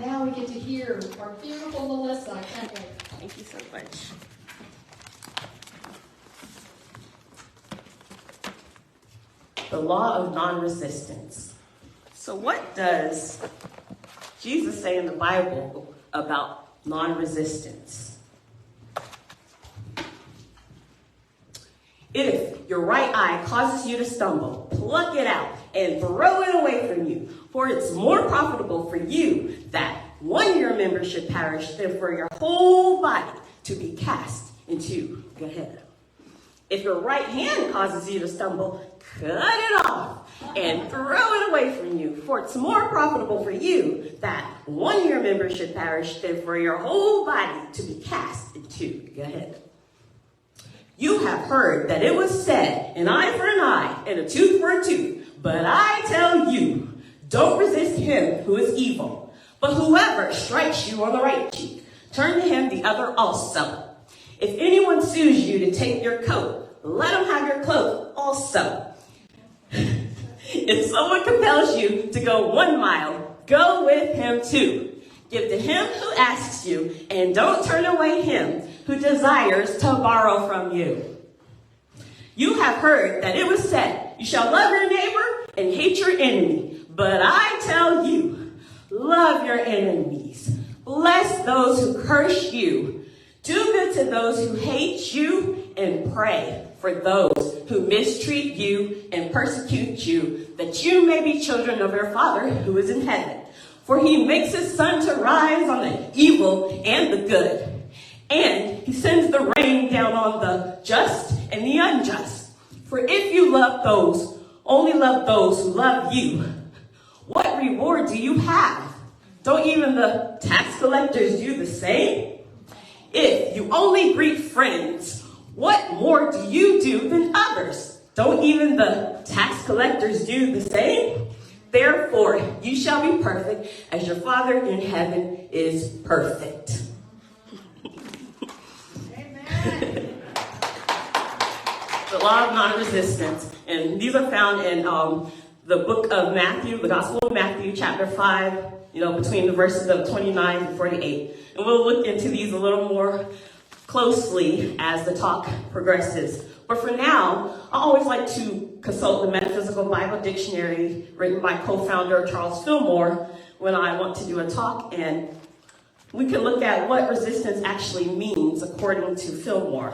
Now we get to hear our beautiful Melissa. I can't wait. Thank you so much. The law of non-resistance. So what does Jesus say in the Bible about non-resistance? If your right eye causes you to stumble, pluck it out and throw it away from you. For it's more profitable for you that one of your members should perish than for your whole body to be cast into Gehenna. If your right hand causes you to stumble, cut it off and throw it away from you. For it's more profitable for you that one of your members should perish than for your whole body to be cast into Gehenna. You have heard that it was said, an eye for an eye and a tooth for a tooth. But I tell you, don't resist him who is evil. But whoever strikes you on the right cheek, turn to him the other also. If anyone sues you to take your coat, let him have your cloak also. If someone compels you to go 1 mile, go with him 2. Give to him who asks you, and don't turn away him who desires to borrow from you. You have heard that it was said, you shall love your neighbor and hate your enemy. But I tell you, love your enemies. Bless those who curse you. Do good to those who hate you, and pray for those who mistreat you and persecute you, that you may be children of your Father who is in heaven. For he makes his sun to rise on the evil and the good, and he sends the rain down on the just and the unjust. For if you only love those who love you, what reward do you have? Don't even the tax collectors do the same? If you only greet friends, what more do you do than others? Don't even the tax collectors do the same? Therefore, you shall be perfect as your Father in heaven is perfect. Amen. The law of non-resistance. And these are found in the book of Matthew, the Gospel of Matthew, chapter 5, between the verses of 29 and 48. And we'll look into these a little more closely as the talk progresses. But for now, I always like to consult the Metaphysical Bible Dictionary written by co-founder Charles Fillmore when I want to do a talk, and we can look at what resistance actually means according to Fillmore.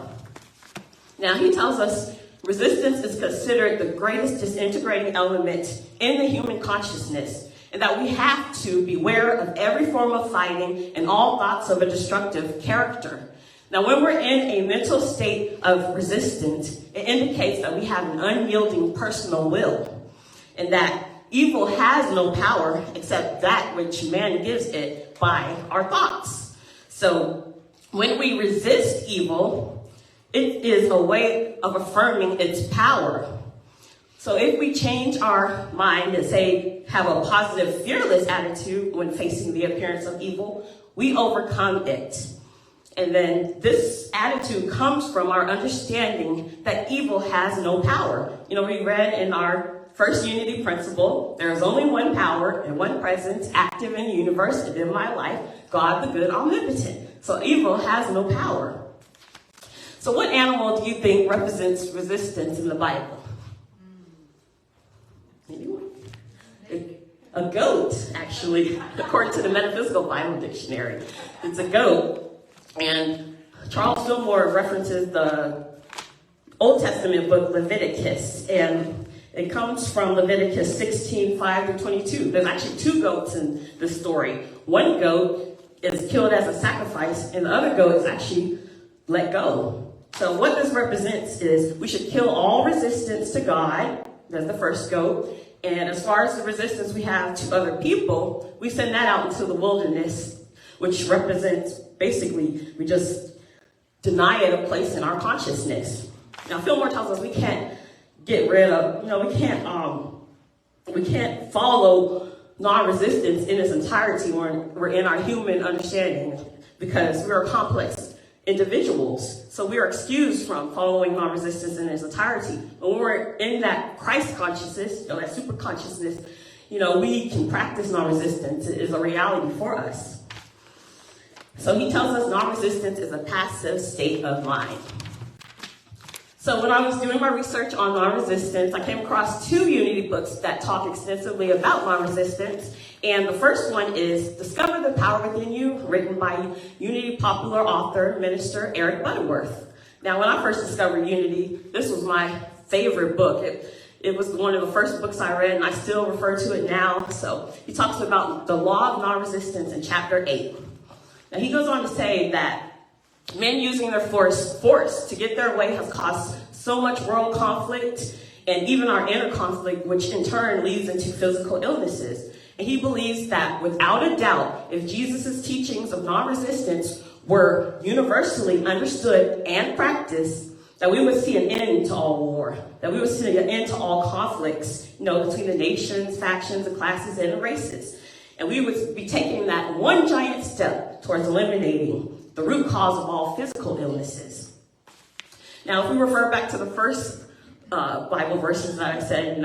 Now, he tells us resistance is considered the greatest disintegrating element in the human consciousness, and that we have to beware of every form of fighting and all thoughts of a destructive character. Now, when we're in a mental state of resistance, it indicates that we have an unyielding personal will, and that evil has no power except that which man gives it by our thoughts. So when we resist evil, it is a way of affirming its power. So if we change our mind and say, have a positive, fearless attitude when facing the appearance of evil, we overcome it. And then this attitude comes from our understanding that evil has no power. We read in our first unity principle, there is only one power and one presence active in the universe and in my life, God the good omnipotent. So evil has no power. So what animal do you think represents resistance in the Bible? Anyone? A goat, actually, according to the Metaphysical Bible Dictionary. It's a goat. And Charles Fillmore references the Old Testament book Leviticus, and it comes from Leviticus 16:5-22. There's actually 2 goats in the story. One goat is killed as a sacrifice, and the other goat is actually let go. So what this represents is we should kill all resistance to God. That's the first goat. And as far as the resistance we have to other people, we send that out into the wilderness, which represents basically we just deny it a place in our consciousness. Now, Fillmore tells us we can't get rid of, we can't follow non-resistance in its entirety when we're in our human understanding, because we are complex individuals. So we are excused from following non-resistance in its entirety. But when we're in that Christ consciousness, that super consciousness, we can practice non-resistance. It is a reality for us. So he tells us non-resistance is a passive state of mind. So when I was doing my research on non-resistance, I came across 2 Unity books that talk extensively about non-resistance. And the first one is Discover the Power Within You, written by Unity popular author, minister Eric Butterworth. Now, when I first discovered Unity, this was my favorite book. It was one of the first books I read, and I still refer to it now. So he talks about the law of non-resistance in chapter 8. Now, he goes on to say that men using their force to get their way has caused so much world conflict and even our inner conflict, which in turn leads into physical illnesses. And he believes that without a doubt, if Jesus' teachings of non-resistance were universally understood and practiced, that we would see an end to all war, that we would see an end to all conflicts, between the nations, factions, the classes, and the races. And we would be taking that one giant step towards eliminating the root cause of all physical illnesses. Now, if we refer back to the first Bible verses that I said,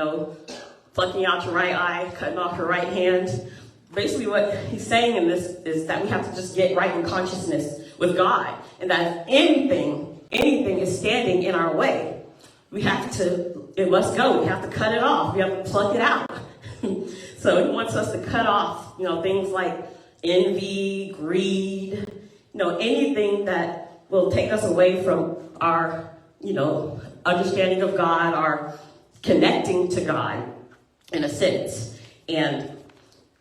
plucking out your right eye, cutting off your right hand, basically what he's saying in this is that we have to just get right in consciousness with God, and that if anything is standing in our way, it must go. We have to cut it off. We have to pluck it out. So he wants us to cut off, things like envy, greed, anything that will take us away from our, understanding of God, our connecting to God in a sense. And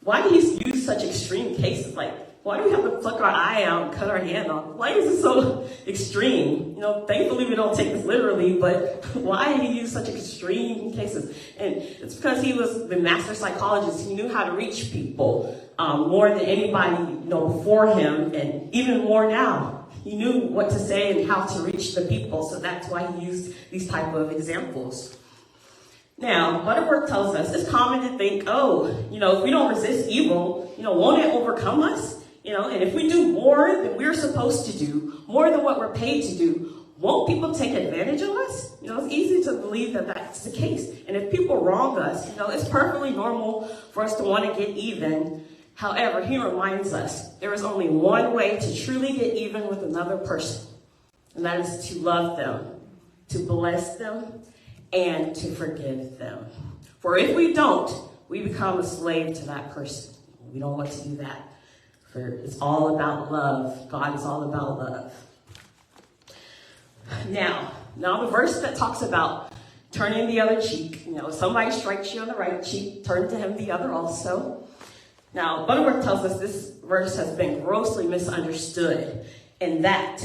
why do he use such extreme cases? Like, why do we have to pluck our eye out and cut our hand off? Why is it so extreme? Thankfully we don't take this literally, but why did he use such extreme cases? And it's because he was the master psychologist. He knew how to reach people more than anybody, before him, and even more now. He knew what to say and how to reach the people, so that's why he used these type of examples. Now, Butterworth tells us it's common to think, if we don't resist evil, won't it overcome us? And if we do more than we're supposed to do, more than what we're paid to do, won't people take advantage of us? It's easy to believe that that's the case. And if people wrong us, it's perfectly normal for us to want to get even. However, he reminds us there is only one way to truly get even with another person, and that is to love them, to bless them, and to forgive them. For if we don't, we become a slave to that person. We don't want to do that. For it's all about love. God is all about love. Now the verse that talks about turning the other cheek, if somebody strikes you on the right cheek, turn to him the other also. Now, Butterworth tells us this verse has been grossly misunderstood, and that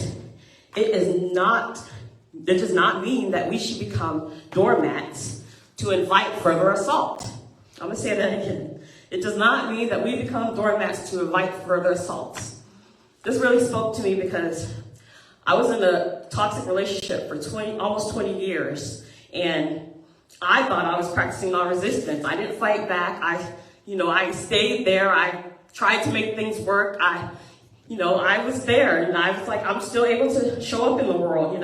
it does not mean that we should become doormats to invite further assault. I'm going to say that again. It does not mean that we become doormats to invite further assaults. This really spoke to me because I was in a toxic relationship for almost 20 years, and I thought I was practicing non-resistance. I didn't fight back. I stayed there. I tried to make things work. I was there, and I was like, I'm still able to show up in the world,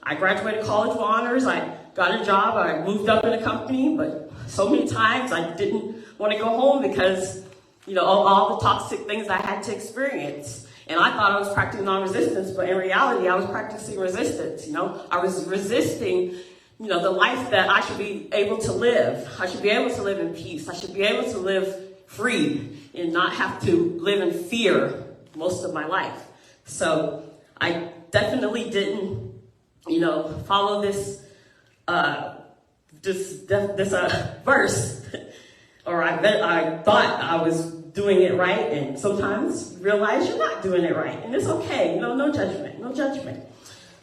I graduated college with honors. I got a job. I moved up in a company, but so many times I didn't want to go home because, all the toxic things I had to experience. And I thought I was practicing non-resistance, but in reality, I was practicing resistance. I was resisting, the life that I should be able to live. I should be able to live in peace. I should be able to live free and not have to live in fear most of my life. So I definitely didn't, follow this verse, or I thought I was doing it right, and sometimes realize you're not doing it right, and it's okay. No judgment.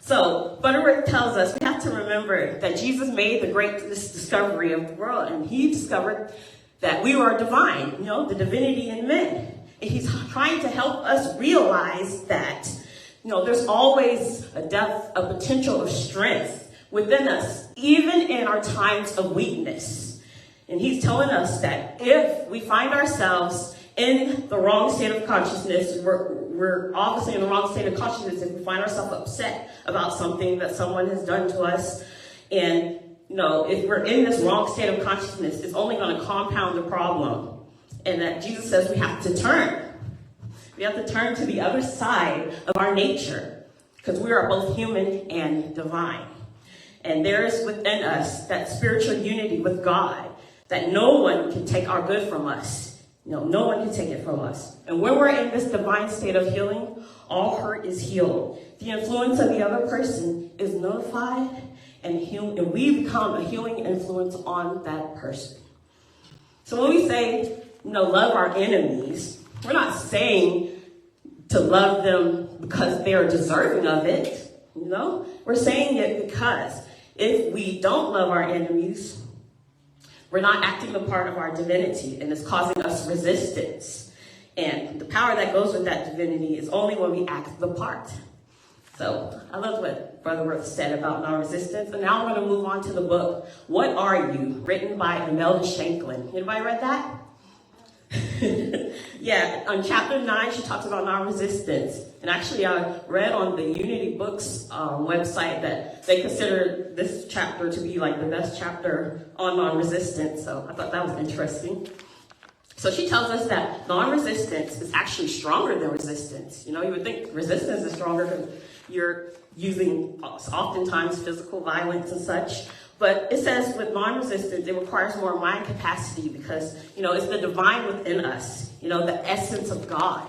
So Butterworth tells us we have to remember that Jesus made the greatest discovery of the world, and he discovered that we are divine, the divinity in men. And he's trying to help us realize that, there's always a potential of strength within us, even in our times of weakness. And he's telling us that if we find ourselves in the wrong state of consciousness, we're obviously in the wrong state of consciousness if we find ourselves upset about something that someone has done to us, and if we're in this wrong state of consciousness, it's only going to compound the problem. And that Jesus says we have to turn. We have to turn to the other side of our nature, because we are both human and divine. And there is within us that spiritual unity with God, that no one can take our good from us. No one can take it from us. And when we're in this divine state of healing, all hurt is healed. The influence of the other person is nullified, and we become a healing influence on that person. So when we say, love our enemies, we're not saying to love them because they are deserving of it. We're saying it because if we don't love our enemies, we're not acting the part of our divinity, and it's causing us resistance. And the power that goes with that divinity is only when we act the part. So I love what Brother Ruth said about non-resistance. And now I'm going to move on to the book, What Are You?, written by Imelda Shanklin. Anybody read that? Yeah, on chapter 9, she talks about non-resistance. And actually, I read on the Unity Books website that they consider this chapter to be like the best chapter on non-resistance. So I thought that was interesting. So she tells us that non-resistance is actually stronger than resistance. You would think resistance is stronger because you're using oftentimes physical violence and such. But it says with non-resistance, it requires more mind capacity because, it's the divine within us, the essence of God.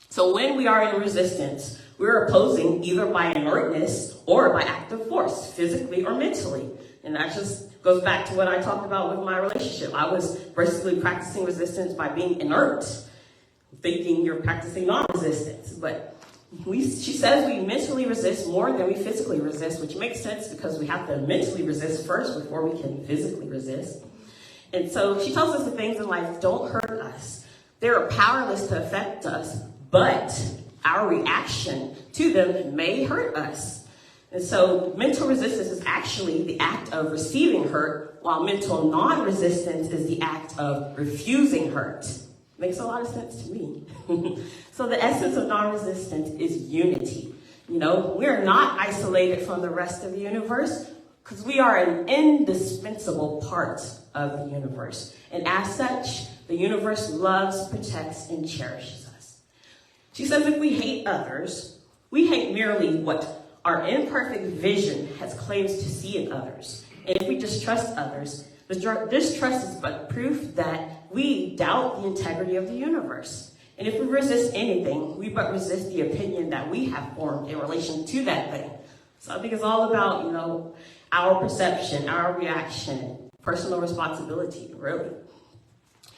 So when we are in resistance, we're opposing either by inertness or by active force, physically or mentally. And that just goes back to what I talked about with my relationship. I was basically practicing resistance by being inert, thinking you're practicing non-resistance. But she says we mentally resist more than we physically resist, which makes sense because we have to mentally resist first before we can physically resist. And so she tells us that things in life don't hurt us. They're powerless to affect us, but our reaction to them may hurt us. And so mental resistance is actually the act of receiving hurt, while mental non-resistance is the act of refusing hurt. Makes a lot of sense to me. So the essence of non-resistance is unity. We're not isolated from the rest of the universe because we are an indispensable part of the universe. And as such, the universe loves, protects, and cherishes us. She says if we hate others, we hate merely what our imperfect vision has claims to see in others. And if we distrust others, distrust is but proof that we doubt the integrity of the universe. And if we resist anything, we but resist the opinion that we have formed in relation to that thing. So I think it's all about, our perception, our reaction, personal responsibility, really.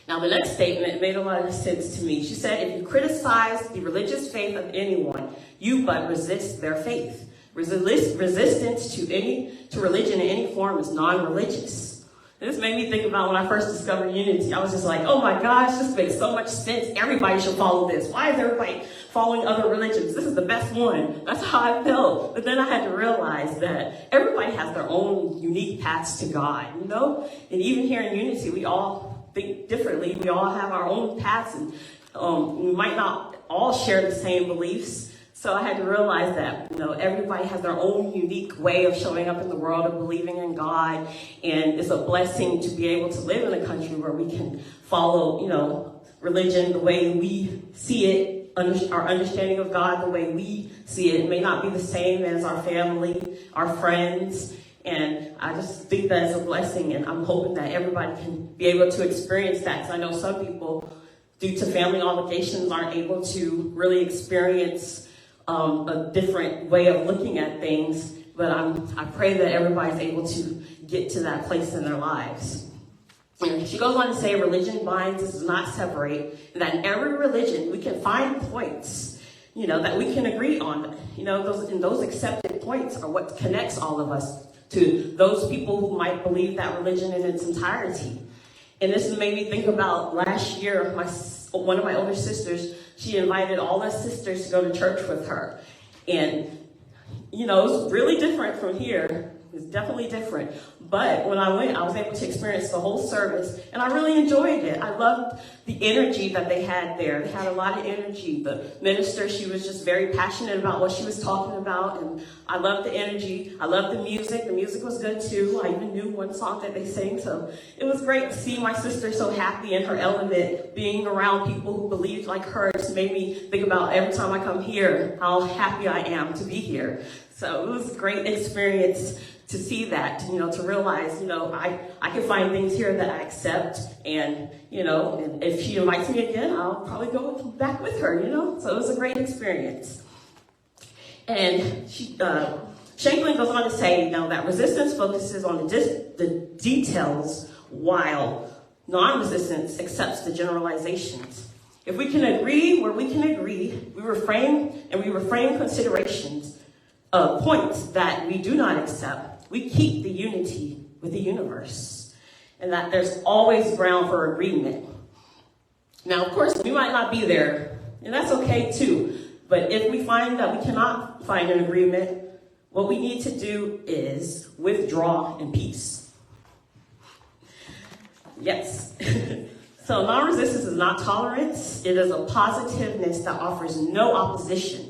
Now, the next statement made a lot of sense to me. She said, if you criticize the religious faith of anyone, you but resist their faith. Resistance to religion in any form is non-religious. This made me think about when I first discovered Unity. I was just like, oh my gosh, this makes so much sense. Everybody should follow this. Why is everybody following other religions? This is the best one. That's how I felt. But then I had to realize that everybody has their own unique paths to God, And even here in Unity, we all think differently. We all have our own paths, and we might not all share the same beliefs. So I had to realize that, everybody has their own unique way of showing up in the world, of believing in God. And it's a blessing to be able to live in a country where we can follow, religion the way we see it, our understanding of God the way we see it. It may not be the same as our family, our friends. And I just think that it's a blessing. And I'm hoping that everybody can be able to experience that. Because I know some people, due to family obligations, aren't able to really experience a different way of looking at things, but I pray that everybody's able to get to that place in their lives. And she goes on to say, religion binds, does not separate, and that in every religion we can find points, that we can agree on. Those accepted points are what connects all of us to those people who might believe that religion in its entirety. And this made me think about last year, one of my older sisters, she invited all us sisters to go to church with her. And, it was really different from here. It's definitely different. But when I went, I was able to experience the whole service, and I really enjoyed it. I loved the energy that they had there. They had a lot of energy. The minister, she was just very passionate about what she was talking about, and I loved the energy. I loved the music. The music was good too. I even knew one song that they sang, so it was great to see my sister so happy in her element, being around people who believed like her. It just made me think about every time I come here, how happy I am to be here. So it was a great experience to see that, to realize, I can find things here that I accept, and, and if she invites me again, I'll probably go back with her, So it was a great experience. And Shanklin goes on to say, that resistance focuses on the details, while non-resistance accepts the generalizations. If we can agree where we can agree, we reframe considerations of points that we do not accept, we keep the unity with the universe, and that there's always ground for agreement. Now, of course, we might not be there, and that's okay too. But if we find that we cannot find an agreement, what we need to do is withdraw in peace. Yes. So non-resistance is not tolerance. It is a positiveness that offers no opposition.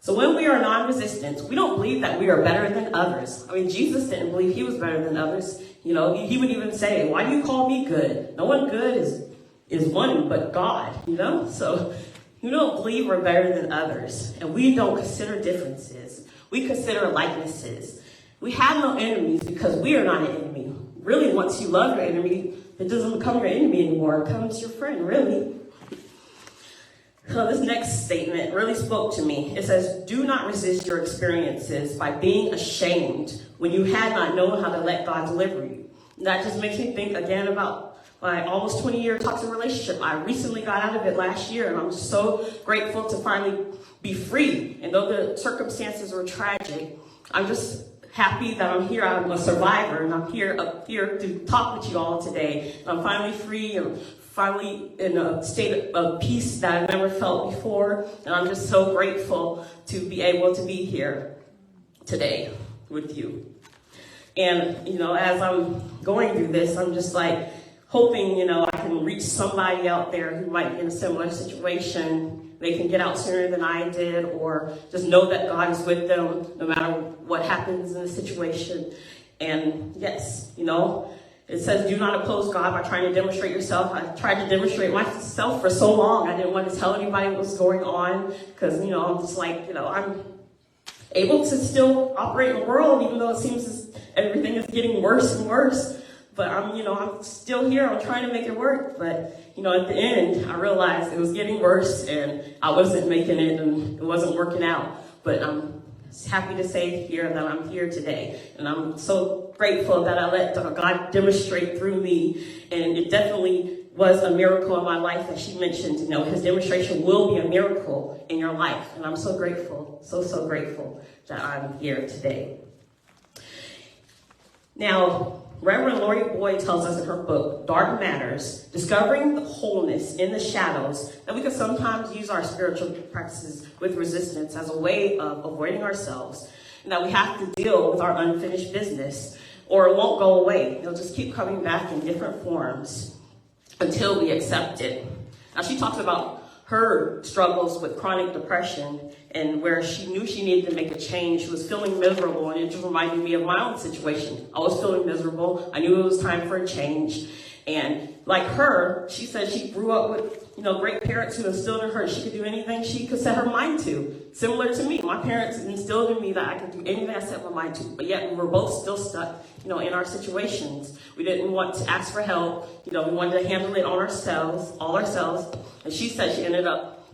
So when we are non-resistant, we don't believe that we are better than others. I mean, Jesus didn't believe he was better than others. He would even say, why do you call me good? No one good is one but God, So we don't believe we're better than others. And we don't consider differences. We consider likenesses. We have no enemies because we are not an enemy. Really, once you love your enemy, it doesn't become your enemy anymore. It becomes your friend, really. So this next statement really spoke to me. It says, do not resist your experiences by being ashamed when you had not known how to let God deliver you. And that just makes me think again about my almost 20-year toxic relationship. I recently got out of it last year, and I'm so grateful to finally be free. And though the circumstances were tragic, I'm just happy that I'm here. I'm a survivor, and I'm up here to talk with you all today. And I'm finally free, and finally in a state of peace that I've never felt before. And I'm just so grateful to be able to be here today with you. And, as I'm going through this, I'm just like hoping, I can reach somebody out there who might be in a similar situation. They can get out sooner than I did, or just know that God is with them no matter what happens in the situation. And yes, it says, do not oppose God by trying to demonstrate yourself. I tried to demonstrate myself for so long. I didn't want to tell anybody what was going on because, I'm just like, I'm able to still operate in the world, even though it seems as everything is getting worse and worse. But I'm still here. I'm trying to make it work. But, at the end, I realized it was getting worse and I wasn't making it and it wasn't working out. But I'm happy to say here that I'm here today. And I'm so grateful that I let God demonstrate through me. And it definitely was a miracle in my life, as she mentioned. His demonstration will be a miracle in your life. And I'm so grateful, so grateful that I'm here today. Now, Reverend Lori Boyd tells us in her book, Dark Matters, discovering the wholeness in the shadows, that we can sometimes use our spiritual practices with resistance as a way of avoiding ourselves, and that we have to deal with our unfinished business, or it won't go away. It'll just keep coming back in different forms until we accept it. Now, she talks about her struggles with chronic depression and where she knew she needed to make a change. She was feeling miserable, and it just reminded me of my own situation. I was feeling miserable. I knew it was time for a change. And like her, she said she grew up with, great parents who instilled in her she could do anything she could set her mind to. Similar to me, my parents instilled in me that I could do anything I set my mind to. But yet we were both still stuck, in our situations. We didn't want to ask for help. We wanted to handle it all ourselves. And she said she ended up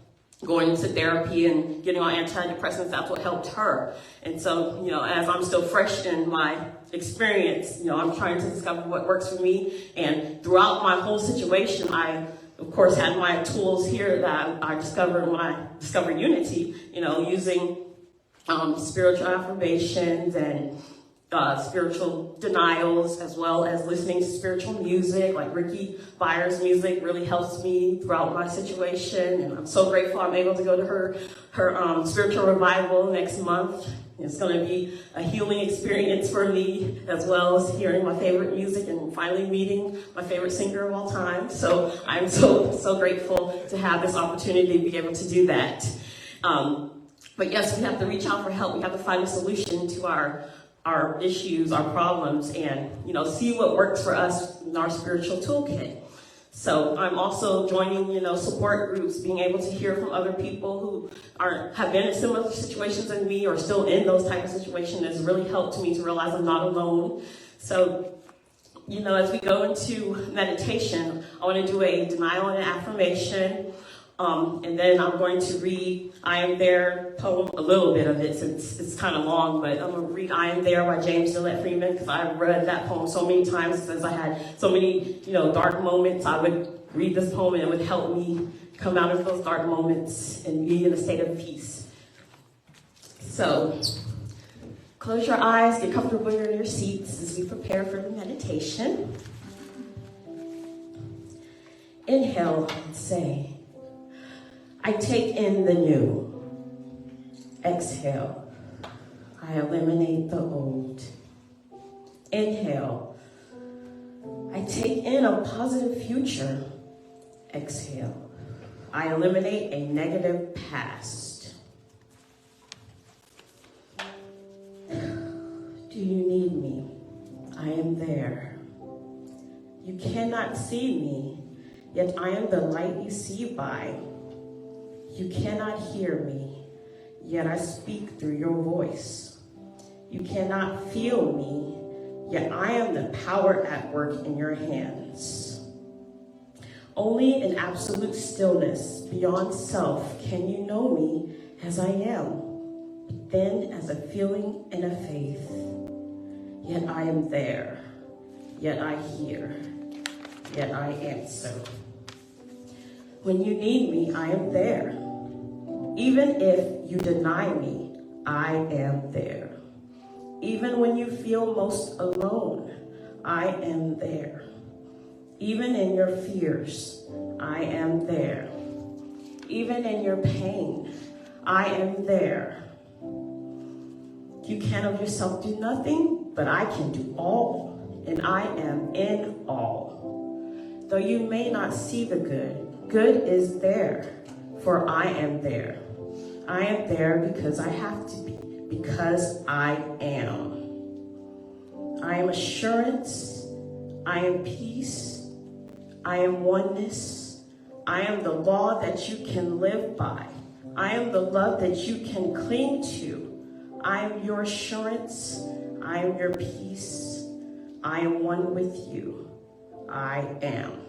going to therapy and getting on antidepressants. That's what helped her. And so, as I'm still fresh in my experience, I'm trying to discover what works for me. And throughout my whole situation, I, of course, had my tools here that I discovered when I discovered Unity, using spiritual affirmations and spiritual denials, as well as listening to spiritual music, like Ricky Byers' music really helps me throughout my situation. And I'm so grateful I'm able to go to her spiritual revival next month It's going to be a healing experience for me, as well as hearing my favorite music and finally meeting my favorite singer of all time. So I'm so grateful to have this opportunity to be able to do that. But yes, we have to reach out for help. We have to find a solution to our issues, our problems, and see what works for us in our spiritual toolkit. So I'm also joining, support groups, being able to hear from other people who have been in similar situations than me or still in those type of situations has really helped me to realize I'm not alone. So, as we go into meditation, I want to do a denial and an affirmation. And then I'm going to read I Am There poem, a little bit of it since it's kind of long, but I'm going to read I Am There by James Gillette Freeman because I've read that poem so many times since I had so many, dark moments. I would read this poem and it would help me come out of those dark moments and be in a state of peace. So, close your eyes, get comfortable in your seats as we prepare for the meditation. Inhale and say, I take in the new. Exhale. I eliminate the old. Inhale. I take in a positive future. Exhale. I eliminate a negative past. Do you need me? I am there. You cannot see me, yet I am the light you see by. You cannot hear me, yet I speak through your voice. You cannot feel me, yet I am the power at work in your hands. Only in absolute stillness, beyond self, can you know me as I am, but then as a feeling and a faith. Yet I am there, yet I hear, yet I answer. When you need me, I am there. Even if you deny me, I am there. Even when you feel most alone, I am there. Even in your fears, I am there. Even in your pain, I am there. You can of yourself do nothing, but I can do all, and I am in all. Though you may not see the good, good is there, for I am there. I am there because I have to be, because I am. I am assurance, I am peace, I am oneness, I am the law that you can live by. I am the love that you can cling to. I am your assurance, I am your peace, I am one with you. I am.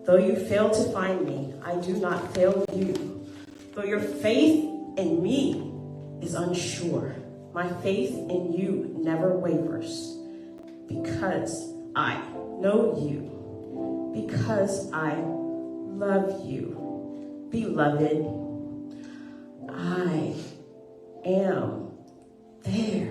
Though you fail to find me, I do not fail you. Though your faith in me is unsure, my faith in you never wavers. Because I know you, because I love you. Beloved, I am there.